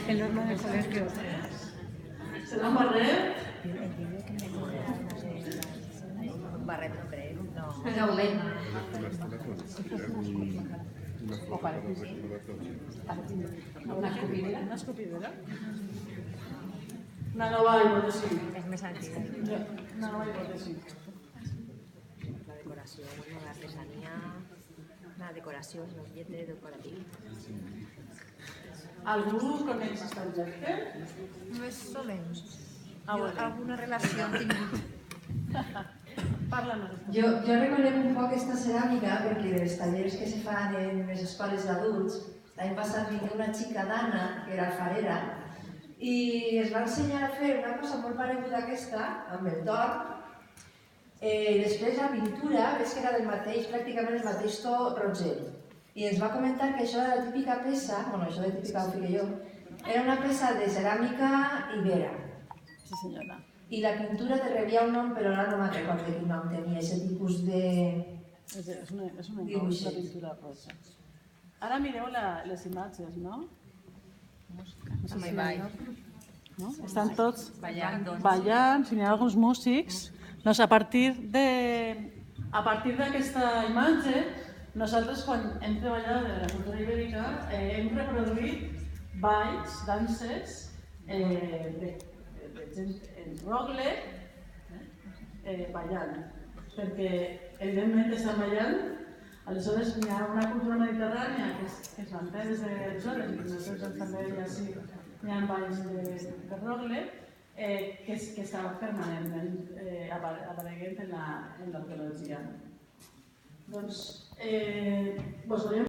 El horno de colegio. ¿Será un barret? Barret no crec, no. És gaudent. O parece sí. Una escopidera? Una escopidora? Una nova hipòtesi. És més antiga. Una nova hipòtesi. La decoració, bueno, l'artesania, la decoració, és un objecte decoratiu. Algú coneix aquest objecte? Més o menys. Alguna relació han tingut. Parla'ns. Jo reconec un poc aquesta ceràmica perquè dels tallers que se fan en les escoles d'adults, l'any passat vingué una xica d'Anna, que era alfarera, i es va ensenyar a fer una cosa molt pareguda a aquesta, amb el torn. Després la pintura, ves que era del mateix, pràcticament el mateix to rogent. I ens va comentar que això era la típica peça, bueno, això de típica ho fiqué jo, era una peça de ceràmica ibera. Sí, senyora. I la pintura te rebia un nom, però ara no me'n recordo quin nom tenia, aquest tipus de... És una pintura roja. Ara mireu les imatges, no? També ball. Estan tots Ballant. si n'hi ha alguns músics. Doncs a partir d'aquesta imatge, nosaltres quan hem treballat de la cultura ibèrica hem reproduït balls, danses de gent en rogle ballant, perquè evidentment estan ballant. Aleshores hi ha una cultura mediterrània que es manté des d'aleshores, i nosaltres també hi ha balls de rogle que està permanentment apareguent en l'arqueologia. Doncs,